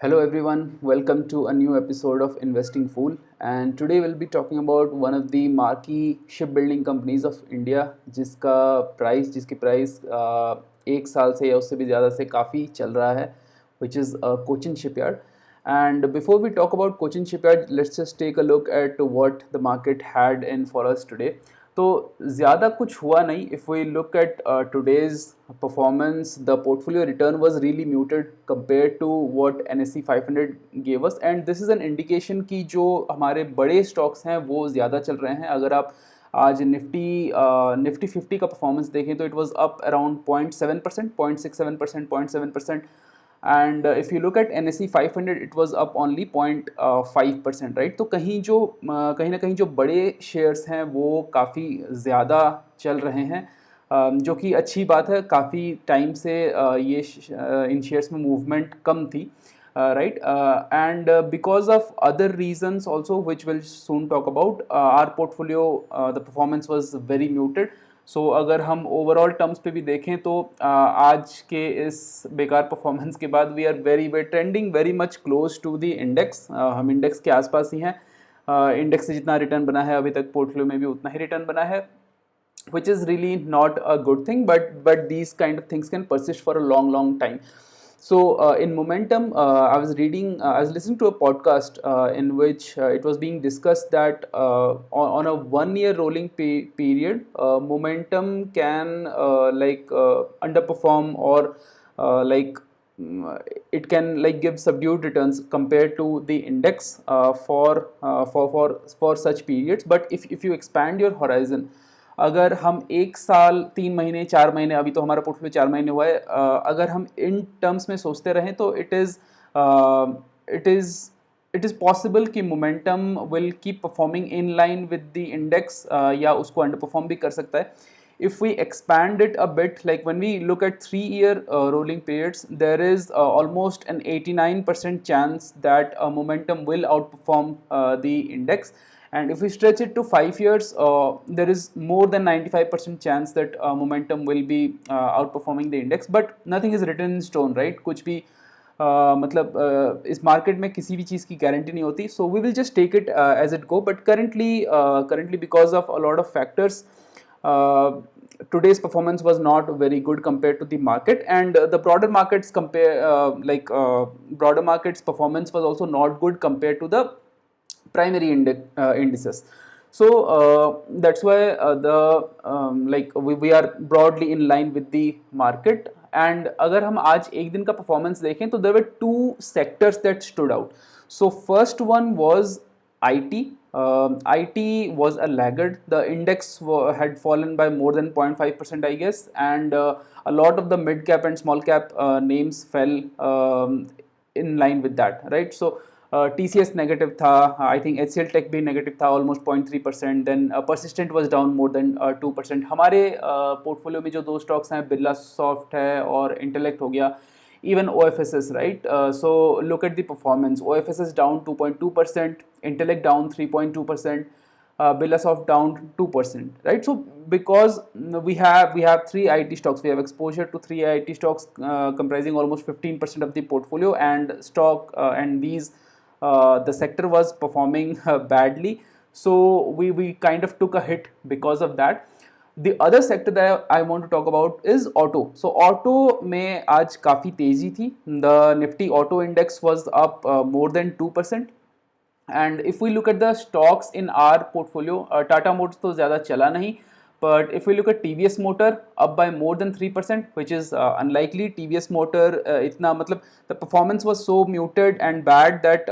Hello everyone, welcome to a new episode of Investing Fool. And today we'll be talking about one of the marquee shipbuilding companies of India जिसकी price एक साल से या उससे भी ज़्यादा से काफ़ी चल रहा है, which is Cochin Shipyard. And before we talk about Cochin Shipyard, let's just take a look at what the market had in for us today. तो ज़्यादा कुछ हुआ नहीं. If we look at today's performance, the portfolio return was really muted compared to what NSE 500 gave us, and this is an indication कि जो हमारे बड़े stocks हैं वो ज़्यादा चल रहे हैं. अगर आप आज निफ्टी 50 का परफॉर्मेंस देखें तो it was up around 0.7%, 0.67%, 0.7%. And if you look at NSE 500, it was up only 0.5%, right? तो कहीं ना कहीं जो बड़े शेयर्स हैं वो काफ़ी ज़्यादा चल रहे हैं, जो कि अच्छी बात है. काफ़ी टाइम से इन शेयर्स में मूवमेंट कम थी, right? And because of other reasons also, which we'll soon talk about, our portfolio, the performance was very muted. सो अगर हम ओवरऑल टर्म्स पे भी देखें तो आज के इस बेकार परफॉर्मेंस के बाद we are very trending very much close to the index. हम इंडेक्स के आसपास ही हैं. इंडेक्स से जितना रिटर्न बना है अभी तक पोर्टफोलियो में भी उतना ही रिटर्न बना है, which is really not a good thing, but these kind of things can persist for a long time. So in momentum, I was listening to a podcast in which it was being discussed that on a 1 year rolling period, momentum can underperform, or it can give subdued returns compared to the index for such periods. But if you expand your horizon, अगर हम एक साल 3 महीने 4 महीने, अभी तो हमारा portfolio 4 महीने हुआ है, अगर हम इन टर्म्स में सोचते रहें तो it is it is possible कि momentum will keep performing in line with the index, या उसको अंडर परफॉर्म भी कर सकता है. If we expand it a bit, like when we look at 3 year rolling periods, there is almost an 89% chance that momentum will outperform the index. And if we stretch it to 5 years, there is more than 95% chance that momentum will be outperforming the index. But nothing is written in stone, right? कुछ भी मतलब इस market में किसी भी चीज़ की guarantee नहीं होती. So we will just take it as it go. बट currently because of a lot of factors, today's performance was not very good compared to the market, and the broader markets performance was also not good compared to the primary indices. So that's why we are broadly in line with the market. And अगर हम आज एक दिन का performance देखें तो there were two sectors that stood out. So first one was IT. IT was a laggard. The index had fallen by more than 0.5%, I guess, and a lot of the mid cap and small cap names fell in line with that, right? So TCS negative था, I think HCL Tech भी negative था almost 0.3%. Then Persistent was down more than 2%. हमारे portfolio में जो दो stocks हैं, Birla soft है और इंटेलेक्ट हो गया, even OFSS, right? So look at the performance. OFSS down 2.2%, Intellect down 3.2%, Birlasoft down 2%, right? So because we have three IT stocks, we have exposure to three IT stocks comprising almost 15% of the portfolio, and the sector was performing badly. So we kind of took a hit because of that. The other sector that I want to talk about is auto. So auto में आज काफ़ी तेज़ी थी. The Nifty Auto Index was up more than 2%. And if we look at the stocks in our portfolio, Tata Motors तो ज़्यादा चला नहीं, but if we look at TVS Motor, up by more than 3%, which is unlikely. TVS Motor इतना मतलब the performance was so muted and bad that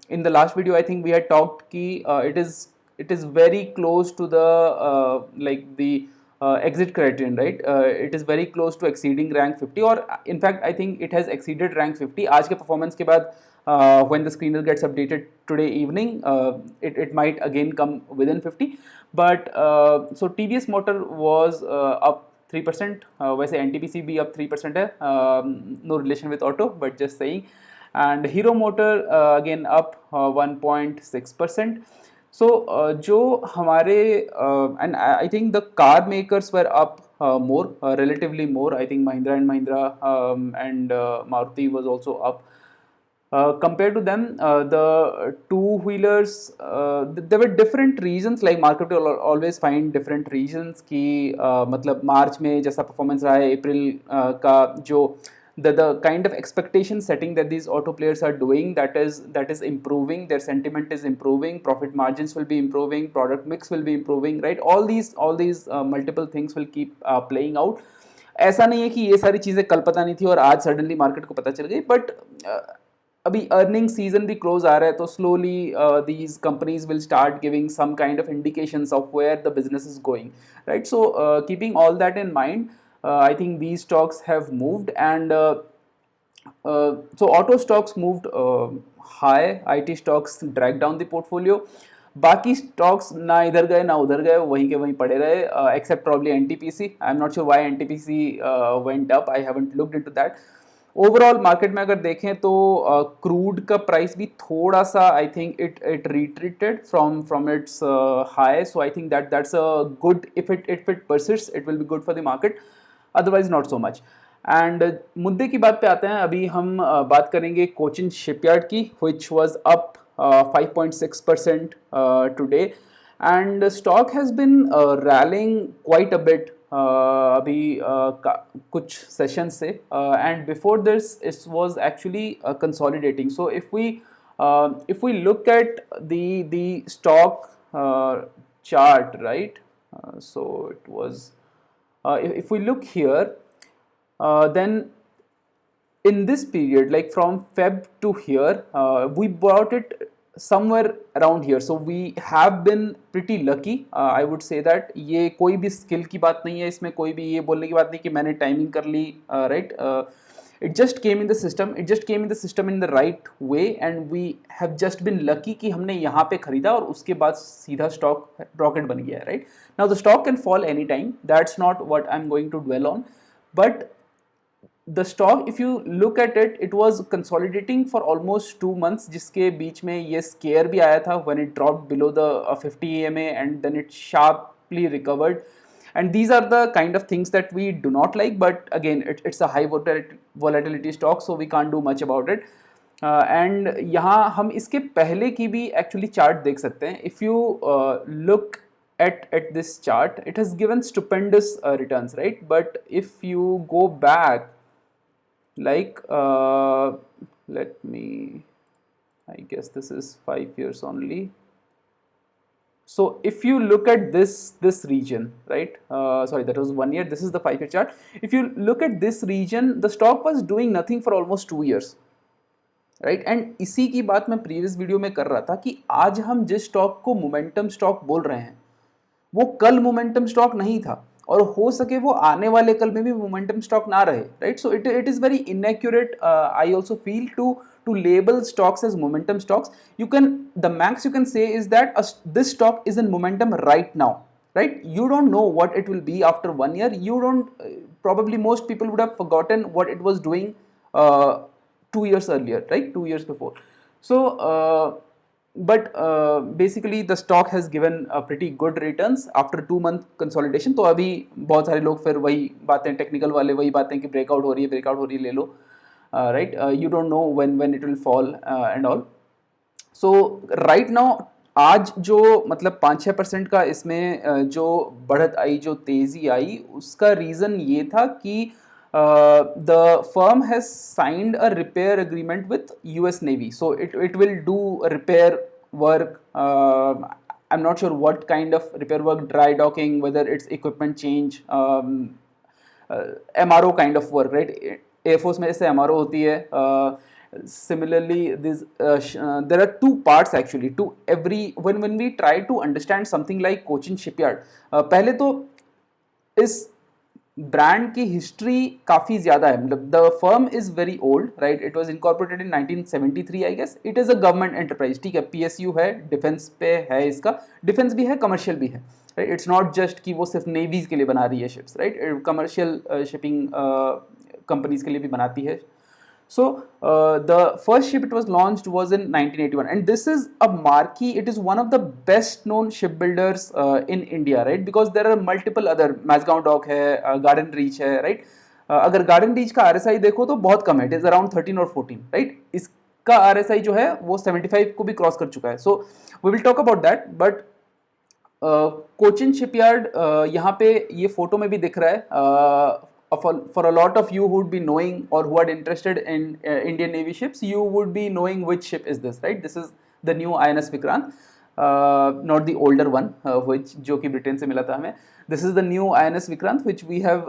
in the last video I think we had talked कि it is very close to the exit criterion, right? It is very close to exceeding rank 50, or in fact I think it has exceeded rank 50. आज के performance के बाद when the screener gets updated today evening, it might again come within 50. But so TVS Motor was up 3%. वैसे NTPC भी up 3% है, no relation with auto, but just saying. And Hero Motor again up 1.6%. So जो हमारे and I think the car makers were up more, relatively more. I think Mahindra and Mahindra and Maruti was also up. Compared to them, the two-wheelers, there were different reasons. Like market will always find different reasons कि मतलब मार्च में जैसा performance रहा है, अप्रैल का जो the kind of expectation setting that these auto players are doing, that is improving, their sentiment is improving, profit margins will be improving, product mix will be improving, right? All these multiple things will keep playing out. ऐसा नहीं है कि ये सारी चीज़ें कल पता नहीं थी और आज सडनली मार्केट को पता चल गई, बट अभी अर्निंग सीजन भी क्लोज आ रहा है, तो slowly these companies will start giving some kind of indications of where the business is going, right? So keeping all that in mind, I think these stocks have moved, and so auto stocks moved high, IT stocks dragged down the portfolio. बाकी stocks ना इधर गए ना उधर गए, वहीं के वहीं पड़े रहे, except probably NTPC. I am not sure why NTPC went up, I haven't looked into that. Overall market में अगर देखें तो क्रूड का प्राइस भी थोड़ा सा, I think it retreated from its high. So I think that's a good, if it persist it will be good for the market, otherwise not so much. And मुद्दे की बात पे आते हैं. अभी हम बात करेंगे कोचिन शिपयार्ड की, which was up 5.6% today, and stock has been rallying quite a bit अभी कुछ सेशंस से, and before this it was actually consolidating. So if we look at the stock chart, right, so it was if we look here, then in this period, like from Feb to here, we bought it somewhere around here. So we have been pretty lucky, I would say that. ये कोई भी skill की बात नहीं है, इसमें कोई भी ये बोलने की बात नहीं कि मैंने टाइमिंग कर ली, right? It just came in the system, it just came in the system in the right way, and we have just been lucky कि हमने यहाँ पे खरीदा और उसके बाद सीधा स्टॉक रॉकेट बन गया है, right? Now the stock can fall any time, that's not what I am going to dwell on, but the stock, if you look at it, it was consolidating for almost 2 months, जिसके बीच में ये scare भी आया था when it dropped below the 50 EMA, and then it sharply recovered. And these are the kind of things that we do not like, but again it's a high volatility stock, so we can't do much about it. And यहाँ हम इसके पहले की भी actually chart देख सकते हैं. If you look at this chart, it has given stupendous returns, right? But if you go back, like let me, I guess this is 5 years only. So if you look at this region, right, sorry, that was 1 year, this is the 5-year chart. If you look at this region, the stock was doing nothing for almost 2 years, right? And इसी की बात मैं previous video में कर रहा था कि आज हम जिस स्टॉक को मोमेंटम स्टॉक बोल रहे हैं, वो कल मोमेंटम स्टॉक नहीं था, और हो सके वो आने वाले कल में भी मोमेंटम स्टॉक ना रहे, right? So it is very inaccurate, I also feel, to label stocks as momentum stocks. The max you can say is that this stock is in momentum right now, right? You don't know what it will be after 1 year. You don't, probably most people would have forgotten what it was doing 2 years earlier, right? 2 years before. So but basically the stock has given pretty good returns after 2 month consolidation. तो अभी बहुत सारे लोग फिर वही बातें, technical वाले वही बातें कि ब्रेकआउट हो रही है ले लो, right? You don't know when it will fall and all. So right now आज जो मतलब 5-6% का इसमें जो बढ़त आई, जो तेज़ी आई, उसका रीज़न ये था कि the firm has signed a repair agreement with US Navy. So it will do repair work. I'm not sure what kind of repair work, dry docking, whether it's equipment change, MRO kind of work, right? Air Force में जैसे MRO होती है. Similarly, there are two parts actually to every, when we try to understand something like Cochin Shipyard. पहले तो इस brand की history काफ़ी ज़्यादा है. मतलब the firm is very old, right? It was incorporated in 1973, I guess. It is a government enterprise, ठीक है? PSU है, डिफेंस पे है, इसका डिफेंस भी है, कमर्शियल भी है, राइट? इट्स नॉट जस्ट कि वो सिर्फ नेवीज़ के लिए बना रही है ships, right? Commercial shipping companies के लिए भी बनाती है. So the first ship it was launched was in 1981, and this is a marquee. It is one of the best known shipbuilders in India, right? Because there are multiple other, Mazagon Dock है, Garden Reach है, right? अगर Garden Reach का RSI देखो तो बहुत कम है, it is around 13 or 14, right? का RSI जो है वो 75 को भी क्रॉस कर चुका है. So we will talk about that. But Cochin shipyard यहाँ पे ये फोटो में भी दिख रहा है. For a lot of you who would be knowing or who are interested in Indian Navy ships, you would be knowing which ship is this, right? This is the new INS Vikrant, not the older one, which जो कि Britain से मिला था हमें. This is the new INS Vikrant which we have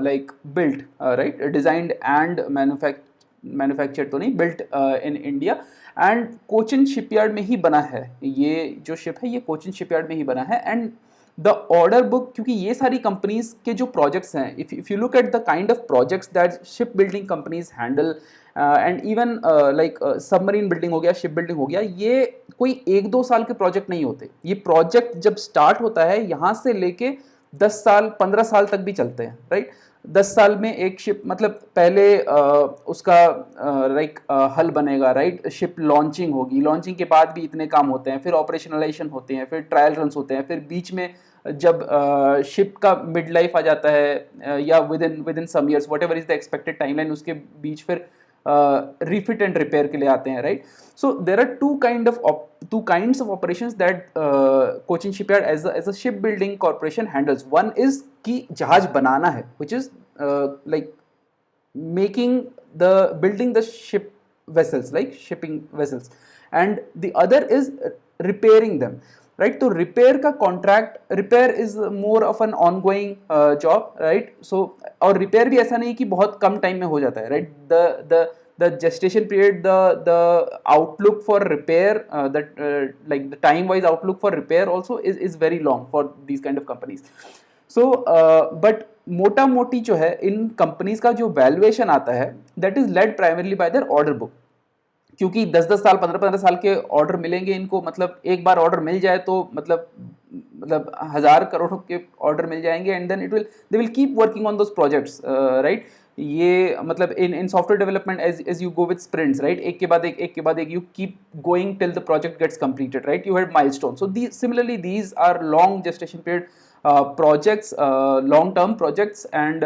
like built, right? Designed and manufactured तो नहीं, built in India. And Cochin shipyard में ही बना है. ये जो शिप है ये कोचिन शिपयार्ड में ही बना है. एंड द ऑर्डर बुक, क्योंकि ये सारी कंपनीज के जो प्रोजेक्ट्स हैं, if you look at the kind of projects that ship building companies handle, and even like submarine building हो गया, शिप बिल्डिंग हो गया, ये कोई 1-2 साल के प्रोजेक्ट नहीं होते. ये प्रोजेक्ट जब स्टार्ट होता है यहाँ से लेके 10 साल 15 साल तक भी चलते हैं, राइट. 10 साल में एक शिप, मतलब पहले उसका लाइक हल बनेगा, राइट. शिप लॉन्चिंग होगी, लॉन्चिंग के बाद भी इतने काम होते हैं, फिर ऑपरेशनलाइजेशन होते हैं, फिर ट्रायल रन्स होते हैं, फिर बीच में जब शिप का मिड लाइफ आ जाता है या within some years, whatever is the expected timeline, उसके बीच फिर refit and repair के लिए आते हैं, right. So there are two kinds of operations that Cochin Shipyard as a shipbuilding corporation handles. One is कि जहाज बनाना है, which is like building the ship vessels, like shipping vessels, and the other is repairing them, right. तो repair का contract, repair is more of an ongoing job, right. So और repair भी ऐसा नहीं कि बहुत कम टाइम में हो जाता है, right. the gestation period, the outlook for repair, like the time wise outlook for repair also is very long for these kind of companies. So but मोटा मोटी जो है इन कंपनीज का जो वैल्यूएशन आता है, that is led primarily by their order book. क्योंकि 10-10 साल 15-15 साल के ऑर्डर मिलेंगे इनको, मतलब एक बार ऑर्डर मिल जाए तो मतलब 1000 करोड़ के ऑर्डर मिल जाएंगे, and then they will keep working on those projects, right. ये मतलब in software development as you go with sprints, right. एक के बाद एक you keep going till the project gets completed, right. You had milestone. So similarly these are long gestation period projects, long-term projects, and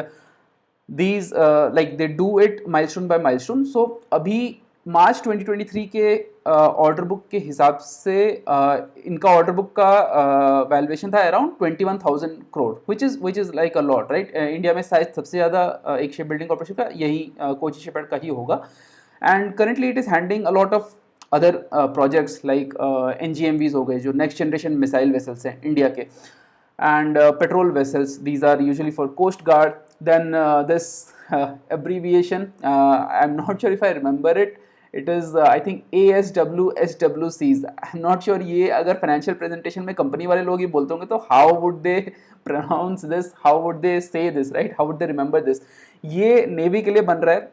these like they do it milestone by milestone. So अभी मार्च 2023 के order book के हिसाब से इनका order book का valuation था around 21,000 crore, which is like a lot, right. India में शायद सबसे ज़्यादा एक शिप बिल्डिंग कॉर्पोरेशन का यही कोचिन शिपयार्ड का ही होगा. And currently it is handling a lot of other projects like NGMVs हो गए, जो नेक्स्ट जनरेशन मिसाइल वेसल्स हैं इंडिया के, and patrol vessels. These are usually for Coast Guard. Then this abbreviation, I'm not sure if I remember it. It is I think ASW SWCs. I'm not sure ये अगर financial presentation में company वाले लोग ये बोलते होंगे तो how would they pronounce this? How would they say this? Right? How would they remember this? ये नेवी के लिए बन रहा है.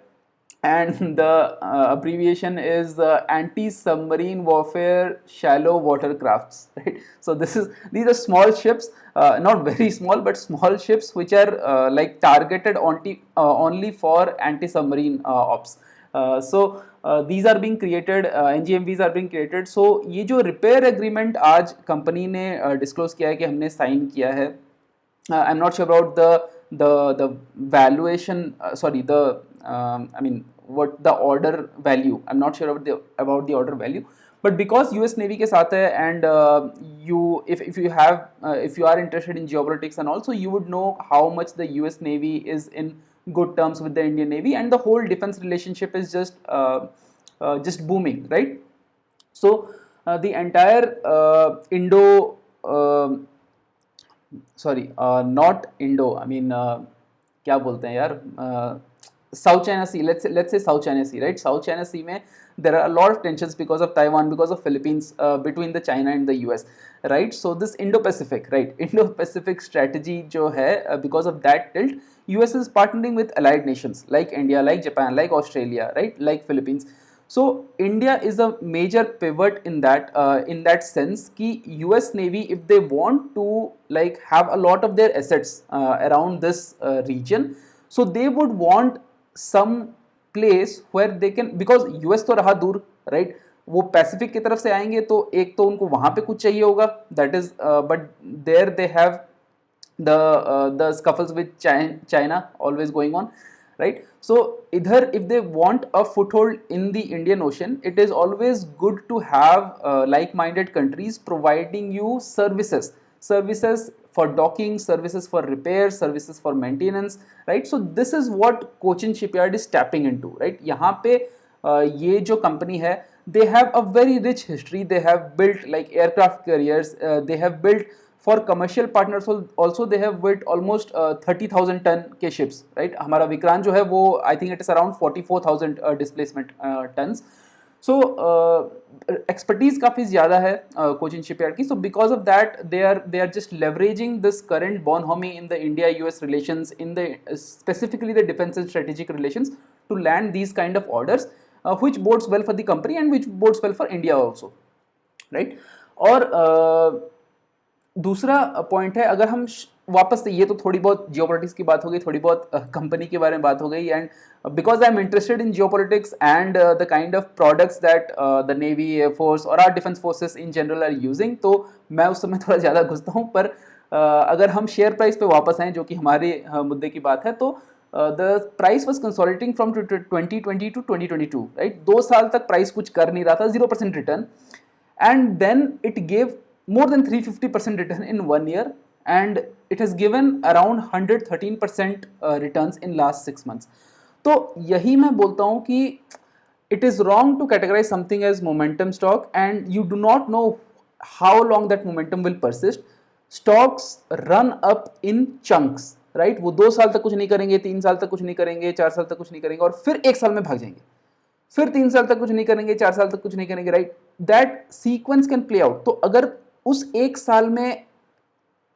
And the abbreviation is anti-submarine warfare shallow water crafts, right. So these are small ships, not very small, but small ships which are like targeted only for anti-submarine ops. So these are being created, NGMVs are being created. So ये जो repair agreement आज company ने disclose किया है कि हमने sign किया है, I'm not sure about the valuation, sorry, the I mean what the order value, I'm not sure about the order value, but because US Navy के साथ है, and if you are interested in geopolitics and also you would know how much the US Navy is in good terms with the Indian Navy, and the whole defense relationship is just booming, right. So the entire Indo sorry not Indo, I mean क्या बोलते हैं यार, South China Sea, let's say South China Sea, right. South China Sea में there are a lot of tensions because of Taiwan, because of Philippines, between the China and the US, right. So this Indo-Pacific, right, Indo-Pacific strategy जो है, because of that tilt, US is partnering with allied nations like India, like Japan, like Australia, right, like Philippines. So India is a major pivot in that sense कि US Navy, if they want to like have a lot of their assets around this region, so they would want some place where they can, because US तो रहा दूर, right, वो Pacific की तरफ से आएंगे तो एक तो उनको वहाँ पे कुछ चाहिए होगा, that is but there they have the scuffles with China always going on, right? So either if they want a foothold in the Indian Ocean, it is always good to have like-minded countries providing you services for docking, services for repair, services for maintenance, right? So this is what Cochin Shipyard is tapping into, right? यहाँ पे ये जो company है, they have a very rich history. They have built like aircraft carriers, they have built for commercial partners also, they have built almost 30,000 ton के ships, right? हमारा विक्रांत जो है वो I think it is around 44,000 displacement tons. So expertise काफ़ी ज़्यादा है Cochin shipyard की. So because of that they are just leveraging this current bonhomie in the India-US relations, in the specifically the defense and strategic relations, to land these kind of orders, which bodes well for the company and which bodes well for India also, right? और दूसरा point है, अगर हम वापस से, ये तो थोड़ी बहुत जियोपॉलिटिक्स की बात हो गई, थोड़ी बहुत कंपनी के बारे में बात हो गई, and because I am interested in geopolitics and the kind of products that the navy, airforce और our defence forces in general are using, तो मैं उस समय थोड़ा ज़्यादा घुसता हूँ. पर अगर हम शेयर प्राइस पे वापस आएँ, जो कि हमारे मुद्दे की बात है, तो the price was consolidating from 2020 to 2022, राइट? 2 साल तक प्राइस कुछ कर नहीं रहा था, 0% return, and then it gave more than 350% return in 1 year, and it has given around 113% returns in last 6 months. तो यही मैं बोलता हूँ कि it is wrong to categorize something as momentum stock and you do not know how long that momentum will persist. Stocks run up in chunks, right? वो 2 साल तक कुछ नहीं करेंगे, 3 साल तक कुछ नहीं करेंगे, 4 साल तक कुछ नहीं करेंगे, और फिर 1 साल में भाग जाएंगे, फिर 3 साल तक कुछ नहीं करेंगे, 4 साल तक कुछ नहीं करेंगे, right? That sequence can play out. तो अगर उस 1 साल में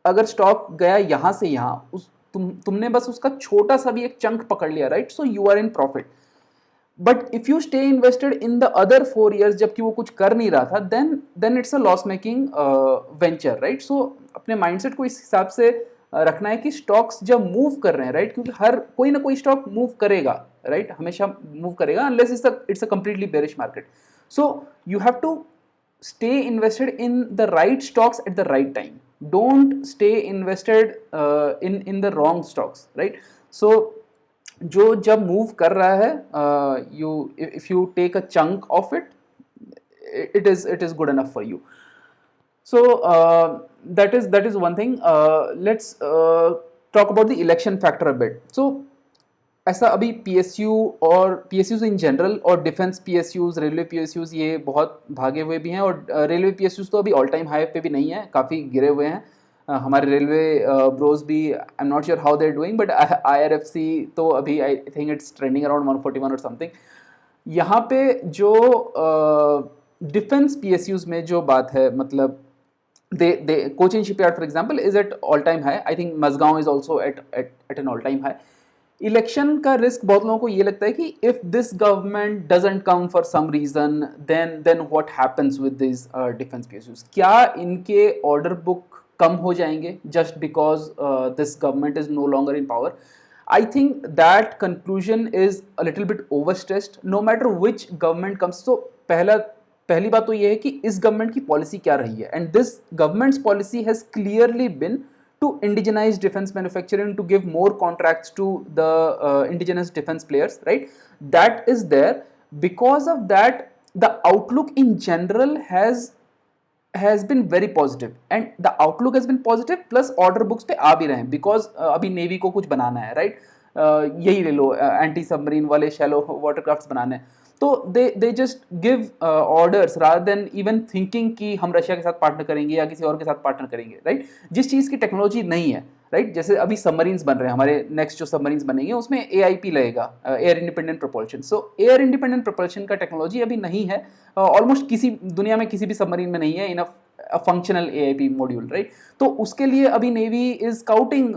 अगर स्टॉक गया यहां से यहां, तुमने बस उसका छोटा सा भी एक चंक पकड़ लिया, right? So you are in profit. But if you stay invested in the other 4 years जबकि वो कुछ कर नहीं रहा था, then it's a loss making venture, right? So अपने माइंडसेट को इस हिसाब से रखना है कि स्टॉक्स जब मूव कर रहे हैं, राइट, क्योंकि हर कोई ना कोई स्टॉक मूव करेगा, राइट, हमेशा मूव करेगा, unless it's a completely bearish market. So you have to stay invested in the right stocks at the right time. Don't stay invested in the wrong stocks, right? So जो जब move कर रहा है, if you take a chunk of it, it is good enough for you. So that is one thing. Let's talk about the election factor a bit. So ऐसा अभी PSU और PSUs in general और defence PSUs, railway PSUs, ये बहुत भागे हुए भी हैं, और रेलवे PSUs तो अभी ऑल टाइम हाई पे भी नहीं है, काफ़ी गिरे हुए हैं. हमारे रेलवे ब्रोज भी, I am not sure how they are doing, but IRFC तो अभी I think it's trending around 141 और समथिंग. यहाँ पे जो डिफेंस PSUs में जो बात है, मतलब Cochin Shipyard for example is at all time high. I think Mazgaon is also at an all time high. Election का रिस्क बहुत लोगों को ये लगता है कि if this government doesn't come for some reason, then what happens with this defence PSUs. क्या इनके ऑर्डर बुक कम हो जाएंगे just because this government is no longer in power? I think that conclusion is a little bit overstressed no matter which government comes. So पहली बात तो ये है कि इस गवर्नमेंट की पॉलिसी क्या रही है, and this government's policy has clearly been to indigenize defense manufacturing, to give more contracts to the indigenous defense players, right? That is there. Because of that, the outlook in general has been very positive, and the outlook has been positive plus order books पे आ भी रहे हैं, because अभी navy को कुछ बनाना है, right? यही ले लो, एंटी सबमरीन वाले शैलो वाटरक्राफ्ट्स बनाने हैं, तो they just give orders rather than even thinking कि हम रशिया के साथ पार्टनर करेंगे या किसी और के साथ पार्टनर करेंगे, राइट? जिस चीज़ की टेक्नोलॉजी नहीं है, राइट? जैसे अभी सबमरीन्स बन रहे हैं, हमारे नेक्स्ट जो सबमरीन्स बनेंगे उसमें AIP लगेगा, एयर इंडिपेंडेंट प्रोपल्शन. सो एयर इंडिपेंडेंट प्रोपल्शन का टेक्नोलॉजी अभी नहीं है, ऑलमोस्ट किसी दुनिया में किसी भी सबमरीन में नहीं है इन a functional AIP module, right? तो उसके लिए अभी navy is scouting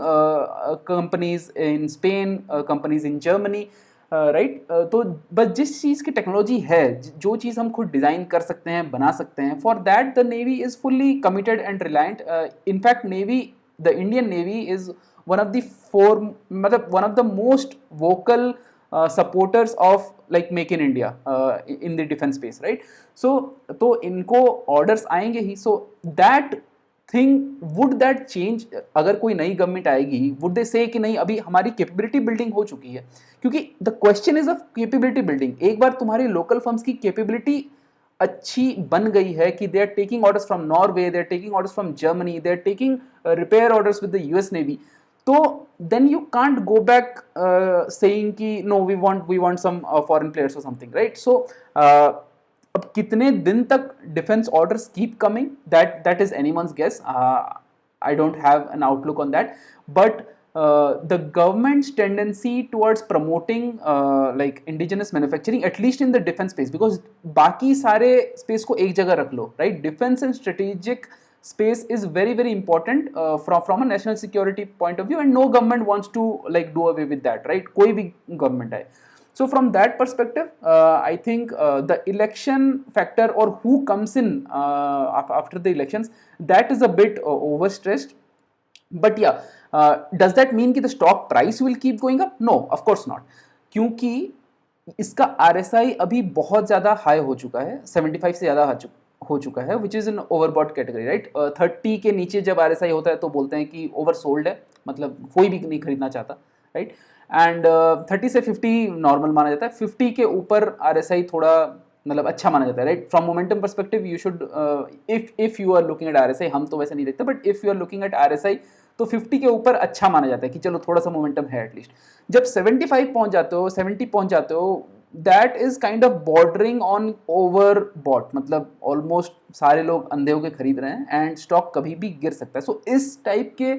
companies in Spain, companies in Germany, right? तो बस जिस चीज़ की टेक्नोलॉजी है, जो चीज़ हम खुद डिज़ाइन कर सकते हैं, बना सकते हैं, for that the navy is fully committed and reliant. In fact navy, the Indian navy is one of the मतलब one of the most vocal supporters of like Make in India in the defense space, right? So तो इनको orders आएंगे ही. So that think would that change? अगर कोई नई government आएगी, would they से कि नहीं अभी हमारी कैपेबिलिटी बिल्डिंग हो चुकी है? क्योंकि the question is of capability building. एक बार तुम्हारी लोकल फर्म्स की कैपेबिलिटी अच्छी बन गई है कि they are taking orders from Norway, they are taking orders from Germany, they are taking repair orders with the US Navy, तो then you can't go back saying कि no we want some foreign players or something, right? So अब कितने दिन तक defence orders keep coming, that is anyone's guess. I don't have an outlook on that, but the government's tendency towards promoting like indigenous manufacturing, at least in the defense space, because बाकी सारे space को एक जगह रख लो, right? Defense and strategic space is very very important from a national security point of view, and no government wants to like do away with that, right? कोई भी government आए. So from that perspective, I think the election factor or who comes in after the elections, that is a bit overstressed. But yeah, does that mean कि the stock price will keep going up? No, of course not. क्योंकि इसका RSI अभी बहुत ज़्यादा high हो चुका है, 75 से ज़्यादा हो चुका है, which is in overbought category, right? 30 के नीचे जब RSI होता है तो बोलते हैं कि ओवरसोल्ड है, मतलब कोई भी नहीं खरीदना चाहता, राइट? एंड 30 से 50 नॉर्मल माना जाता है, 50 के ऊपर RSI थोड़ा मतलब अच्छा माना जाता है, right? From momentum perspective you should, if you are looking at RSI, हम तो वैसे नहीं देखते, but if you are looking at RSI तो 50 के ऊपर अच्छा माना जाता है कि चलो थोड़ा सा मोमेंटम है एटलीस्ट। जब 75 पहुंच जाते हो, 70 पहुंच जाते हो, that is kind of bordering on overbought, मतलब ऑलमोस्ट सारे लोग अंधे होकर खरीद रहे हैं एंड स्टॉक कभी भी गिर सकता है। सो इस टाइप के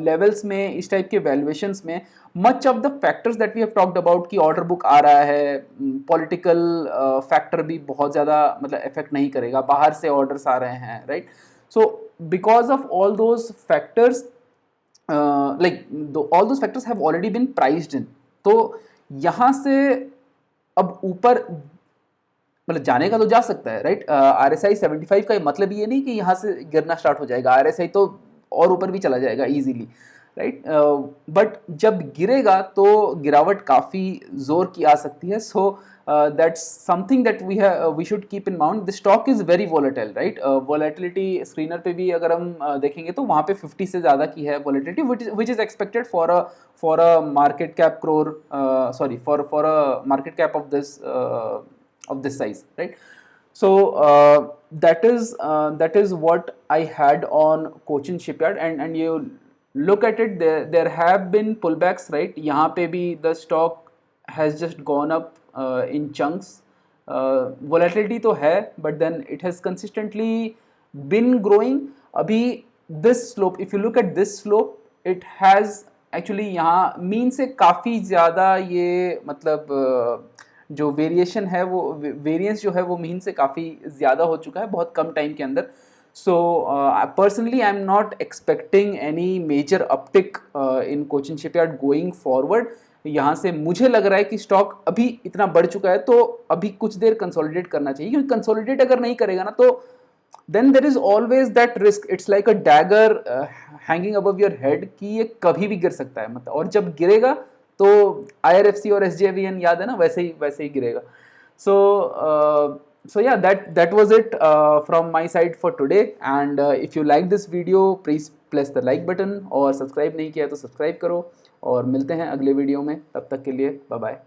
लेवल्स में, इस टाइप के वैल्यूएशंस में, much of the factors that we have talked about कि ऑर्डर बुक आ रहा है, पॉलिटिकल फैक्टर भी बहुत ज़्यादा मतलब इफेक्ट नहीं करेगा, बाहर से ऑर्डर्स आ रहे हैं, right? So because of all those factors, all those factors have already been priced in. तो यहाँ से अब ऊपर मतलब जाने का तो जा सकता है, राइट? RSI 75 का मतलब ये नहीं कि यहाँ से गिरना स्टार्ट हो जाएगा, RSI तो और ऊपर भी चला जाएगा इजीली, राइट? बट जब गिरेगा तो गिरावट काफ़ी जोर की आ सकती है। सो that's something that we should keep in mind. The stock is very volatile, right? Volatility screener पे भी अगर हम देखेंगे तो वहाँ पे 50 से ज़्यादा की है volatility, which is expected for a market cap crore, for a market cap of this size, right? So that is what I had on Cochin Shipyard, and you look at it, there have been pullbacks, right? यहाँ पे भी the stock has just gone up in chunks. Volatility तो है, but then it has consistently been growing. अभी this slope, if you look at this slope, it has actually यहाँ mean से काफ़ी ज़्यादा ये मतलब जो वेरिएशन है वो वेरिएंस जो है वो मीन से काफ़ी ज़्यादा हो चुका है बहुत कम टाइम के अंदर। So personally I am not expecting any major uptick in Cochin Shipyard going forward. यहाँ से मुझे लग रहा है कि स्टॉक अभी इतना बढ़ चुका है तो अभी कुछ देर कंसोलिडेट करना चाहिए, क्योंकि कंसोलिडेट अगर नहीं करेगा ना तो then there is always that risk, it's like a dagger hanging above your head कि ये कभी भी गिर सकता है, मतलब। और जब गिरेगा तो IRFC और SJVN याद है ना, वैसे ही गिरेगा। So yeah, that was it from my side for today, and if you like this video please press the like button, और सब्सक्राइब नहीं किया तो सब्सक्राइब करो, और मिलते हैं अगले वीडियो में। तब तक के लिए बाय बाय।